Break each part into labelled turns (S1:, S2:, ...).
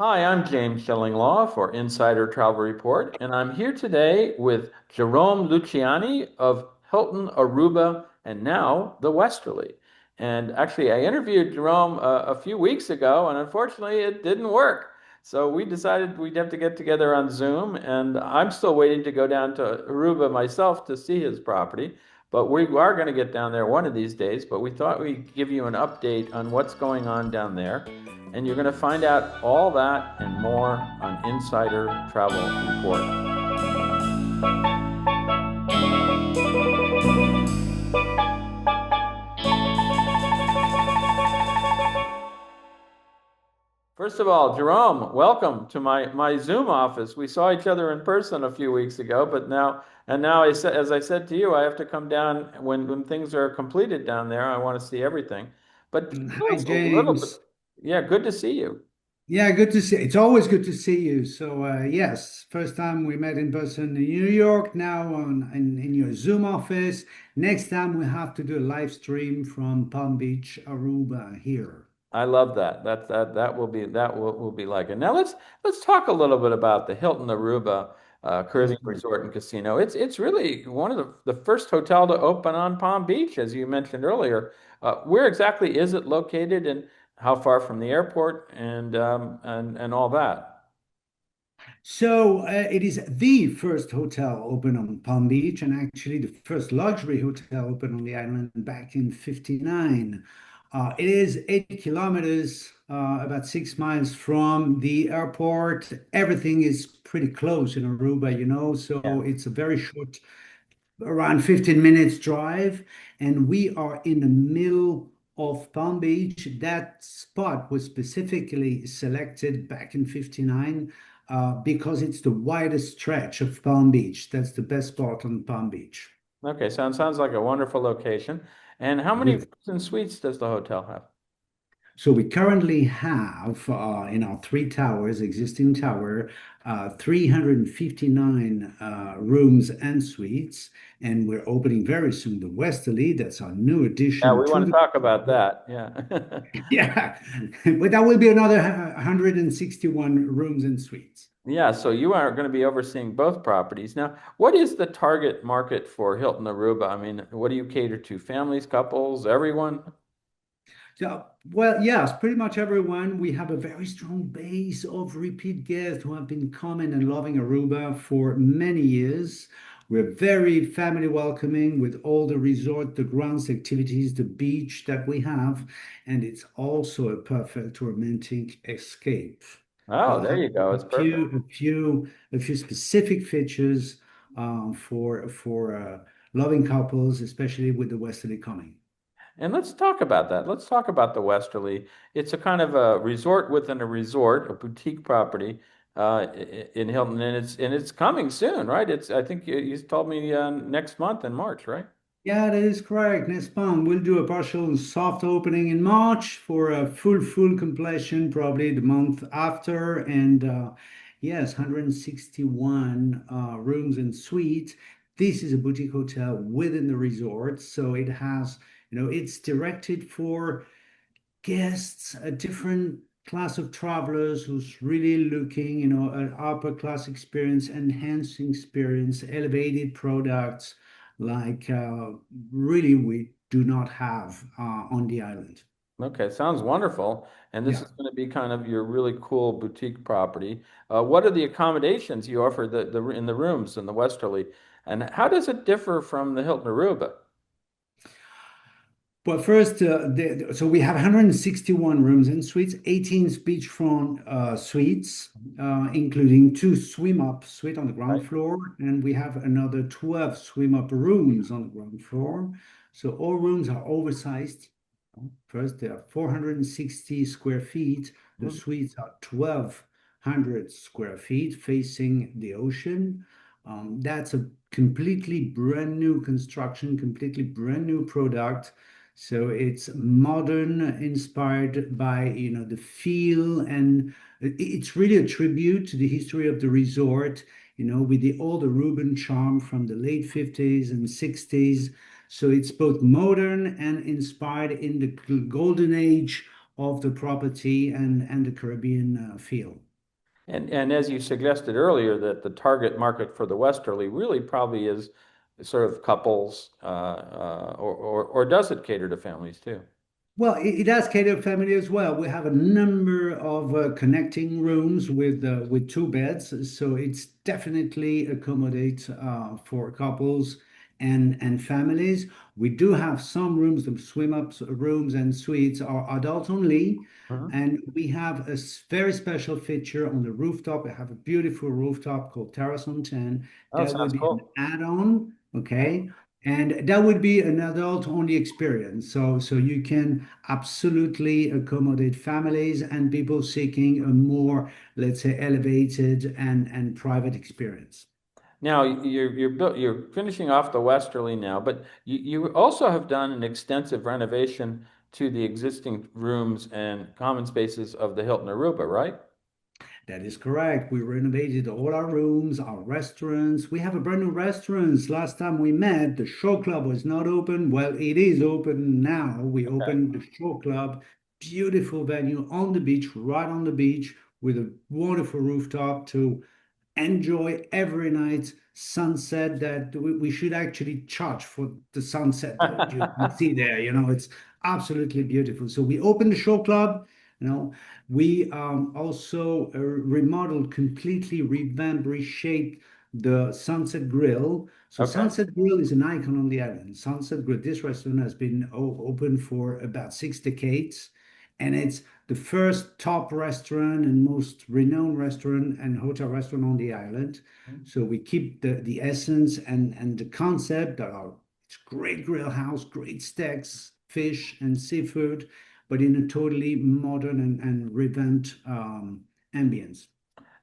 S1: Hi, I'm James Shillinglaw for Insider Travel Report, and I'm here today with Jerome Luciani of Hilton, Aruba, and now the Westerly. And actually, I interviewed Jerome a few weeks ago, and unfortunately, it didn't work. So we decided we'd have to get together on Zoom, and I'm still waiting to go down to Aruba myself to see his property. But we are going to get down there one of these days, but we thought we'd give you an update on what's going on down there. And you're going to find out all that and more on Insider Travel Report. First of all, Jerome, welcome to my Zoom office. We saw each other in person a few weeks ago, but now I said, as I said to you, I have to come down when things are completed down there. I want to see everything. But tell
S2: Hi,
S1: us a little bit.
S2: James.
S1: Yeah, good to see you.
S2: Yeah, good to see. It's always good to see you. So, yes, first time we met in person in New York. Now in your Zoom office. Next time we have to do a live stream from Palm Beach, Aruba here.
S1: I love that. That will be like it. Now let's talk a little bit about the Hilton Aruba
S2: Let's
S1: Caribbean
S2: do it.
S1: Resort and Casino. It's really one of the first hotel to open on Palm Beach, as you mentioned earlier. Where exactly is it located, and how far from the airport, and all that?
S2: So it is the first hotel open on Palm Beach, and actually the first luxury hotel open on the island back in '59. It is 8 kilometers, about 6 miles from the airport. Everything is pretty close in Aruba, so
S1: Yeah.
S2: it's a very short, around 15 minutes drive, and we are in the middle of Palm Beach. That spot was specifically selected back in '59 because it's the widest stretch of Palm Beach. That's the best spot on Palm Beach.
S1: Okay, sounds like a wonderful location. And how many
S2: Yes.
S1: rooms and suites does the hotel have?
S2: So we currently have in our three towers, existing tower, 359 rooms and suites, and we're opening very soon the Westerly. That's our new
S1: Yeah,
S2: addition
S1: we
S2: to
S1: want to
S2: the
S1: talk about that. Yeah.
S2: yeah, but that will be another 161 rooms and suites.
S1: Yeah, so you are going to be overseeing both properties. Now, what is the target market for Hilton Aruba? I mean, what do you cater to? Families, couples, everyone?
S2: So, well, yes, pretty much everyone. We have a very strong base of repeat guests who have been coming and loving Aruba for many years. We're very family welcoming with all the resort, the grounds activities, the beach that we have, and it's also a perfect romantic escape.
S1: Oh,
S2: We'll
S1: there
S2: have
S1: you go.
S2: a
S1: It's perfect.
S2: few, a few, a few specific features for loving couples, especially with the Westerly coming.
S1: And let's talk about that. Let's talk about the Westerly. It's a kind of a resort within a resort, a boutique property in Hilton, and it's coming soon, right? It's I think you told me next month in March, right?
S2: Yeah, that is correct. Next month, we'll do a partial and soft opening in March for a full completion probably the month after. And yes, 161 rooms and suites. This is a boutique hotel within the resort. So it has, it's directed for guests, a different class of travelers who's really looking, an upper class experience, enhancing experience, elevated products like really we do not have on the island.
S1: Okay, sounds wonderful. And this
S2: Yeah.
S1: is going to be kind of your really cool boutique property. What are the accommodations you offer in the rooms in the Westerly, and how does it differ from the Hilton Aruba?
S2: But first, so we have 161 rooms and suites, 18 beachfront suites, including two swim-up suite on the ground
S1: Right?
S2: floor, and we have another 12 swim-up rooms on the ground floor. So all rooms are oversized. First, they are 460 square feet. The
S1: Mm.
S2: suites are 1,200 square feet facing the ocean. That's a completely brand new construction, completely brand new product. So it's modern, inspired by, the feel, and it's really a tribute to the history of the resort, with all the Reuben charm from the late 50s and 60s. So it's both modern and inspired in the golden age of the property and the Caribbean feel.
S1: And as you suggested earlier, that the target market for the Westerly really probably is sort of couples, or does it cater to families too?
S2: Well, it does cater to family as well. We have a number of connecting rooms with two beds, so it's definitely accommodate for couples and families. We do have some rooms, the swim ups rooms and suites are adult only,
S1: Mhm.
S2: and we have a very special feature on the rooftop. We have a beautiful rooftop called Terrace on 10.
S1: Oh,
S2: That would
S1: sounds
S2: be an
S1: cool.
S2: add-on, okay? And that would be an adult only experience. So you can absolutely accommodate families and people seeking a more, let's say, elevated and private experience.
S1: Now you're finishing off the Westerly now, but you also have done an extensive renovation to the existing rooms and common spaces of the Hilton Aruba, right?
S2: That is correct. We renovated all our rooms, our restaurants. We have a brand new restaurant. Last time we met, the show club was not open. Well, it is open now. We opened the show club, beautiful venue on the beach, right on the beach, with a wonderful rooftop to enjoy every night sunset that we should actually charge for the sunset that you can see there. It's absolutely beautiful. So we opened the show club. We also remodeled, completely revamped, reshaped the Sunset Grill. So
S1: Okay.
S2: Sunset Grill is an icon on the island. Sunset Grill, this restaurant has been open for about 6 decades, and it's the first top restaurant and most renowned restaurant and hotel restaurant on the island. So we keep the essence and the concept that are it's great grill house, great steaks, fish and seafood, but in a totally modern and revamped ambience.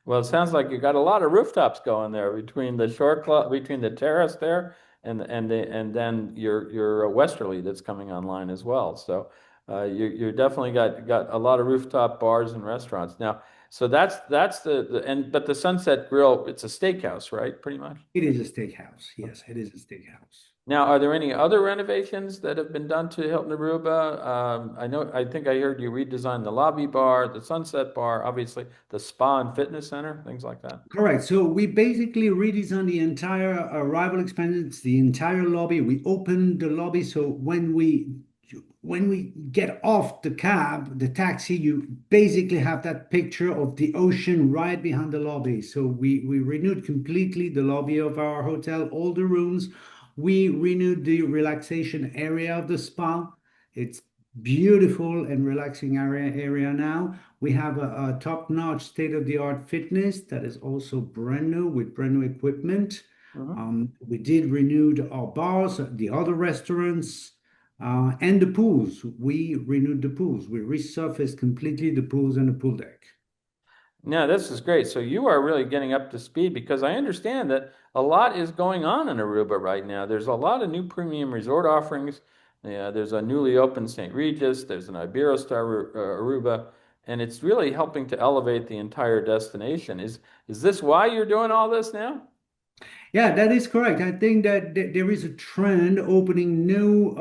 S1: Well, it sounds like you got a lot of rooftops going there between the shore club, between the terrace there, and then your Westerly that's coming online as well. So you definitely got a lot of rooftop bars and restaurants now. So that's the and but the Sunset Grill, it's a steakhouse, right? Pretty much.
S2: It is a steakhouse. Yes, it is a steakhouse.
S1: Now, are there any other renovations that have been done to Hilton Aruba? I think I heard you redesigned the lobby bar, the Sunset Bar, obviously the spa and fitness center, things like that.
S2: Correct. So we basically redesigned the entire arrival experience, the entire lobby. We opened the lobby so when we get off the cab, the taxi, you basically have that picture of the ocean right behind the lobby. So we renewed completely the lobby of our hotel, all the rooms. We renewed the relaxation area of the spa. It's beautiful and relaxing area now. We have a top-notch state-of-the-art fitness that is also brand new with brand new equipment.
S1: Mhm.
S2: We did renew our bars, the other restaurants, and the pools. We renewed the pools. We resurfaced completely the pools and the pool deck.
S1: Yeah, this is great. So you are really getting up to speed because I understand that a lot is going on in Aruba right now. There's a lot of new premium resort offerings. Yeah, there's a newly opened St. Regis. There's an Iberostar Aruba, and it's really helping to elevate the entire destination. Is this why you're doing all this now?
S2: Yeah, that is correct. I think that there is a trend opening new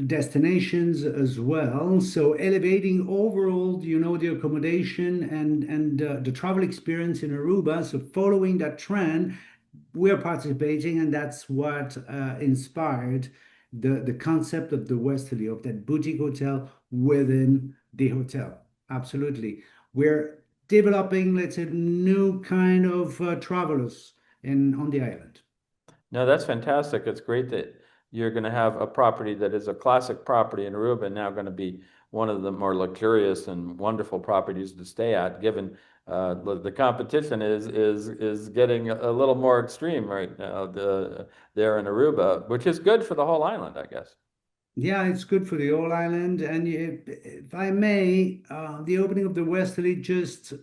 S2: destinations as well. So elevating overall, the accommodation and the travel experience in Aruba. So following that trend, we're participating, and that's what inspired the concept of the Westerly, of that boutique hotel within the hotel. Absolutely. We're developing, let's say, new kind of travelers on the island.
S1: No, that's fantastic. It's great that you're going to have a property that is a classic property in Aruba now going to be one of the more luxurious and wonderful properties to stay at, given the competition is getting a little more extreme right now there in Aruba, which is good for the whole island, I guess.
S2: Yeah, it's good for the whole island. And if I may, the opening of the Westerly just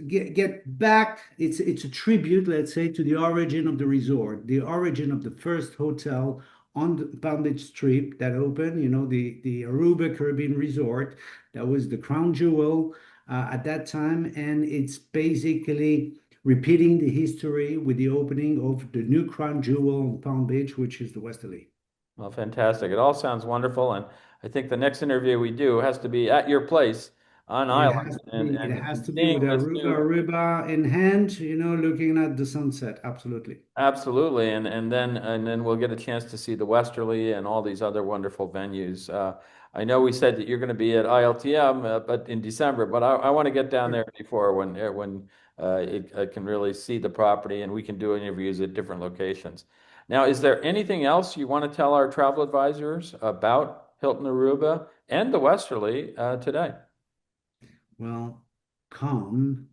S2: get back. It's a tribute, let's say, to the origin of the resort, the origin of the first hotel on the Palm Beach Strip that opened. The Aruba Caribbean Resort. That was the crown jewel at that time, and it's basically repeating the history with the opening of the new crown jewel on Palm Beach, which is the Westerly.
S1: Well, fantastic. It all sounds wonderful. And I think the next interview we do has to be at your place on
S2: It
S1: island
S2: has to
S1: and,
S2: be, it
S1: and,
S2: has
S1: and
S2: to be
S1: seeing
S2: with
S1: this
S2: Aruba,
S1: new.
S2: Aruba in hand, looking at the sunset. Absolutely.
S1: Absolutely, and then we'll get a chance to see the Westerly and all these other wonderful venues. I know we said that you're going to be at ILTM, but in December. But I want to get down there before I can really see the property and we can do interviews at different locations. Now, is there anything else you want to tell our travel advisors about Hilton Aruba and the Westerly today?
S2: Well, come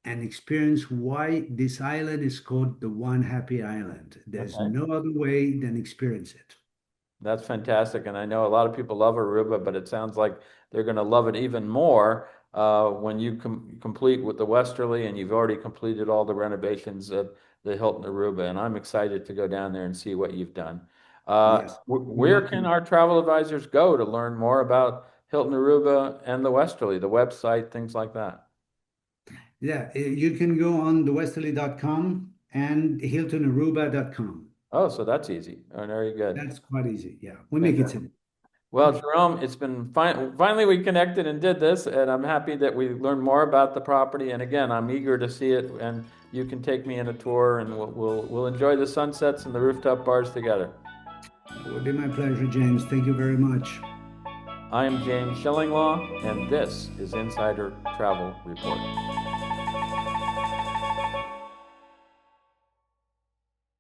S2: and experience why this island is called the One Happy Island. There's
S1: Okay.
S2: no other way than experience it.
S1: That's fantastic. And I know a lot of people love Aruba, but it sounds like they're going to love it even more when you complete with the Westerly and you've already completed all the renovations of the Hilton Aruba. And I'm excited to go down there and see what you've done.
S2: Yes, you're
S1: Where can
S2: welcome.
S1: our travel advisors go to learn more about Hilton Aruba and the Westerly, the website, things like that?
S2: Yeah, you can go on thewesterly.com and hiltonaruba.com.
S1: Oh, so that's easy. Oh, very good.
S2: That's quite easy. Yeah, we make it
S1: Fantastic.
S2: simple.
S1: Well, Jerome, it's been finally we connected and did this, and I'm happy that we learned more about the property. And again, I'm eager to see it, and you can take me in a tour, and we'll enjoy the sunsets and the rooftop bars together.
S2: It would be my pleasure, James. Thank you very much.
S1: I am James Shillinglaw, and this is Insider Travel Report.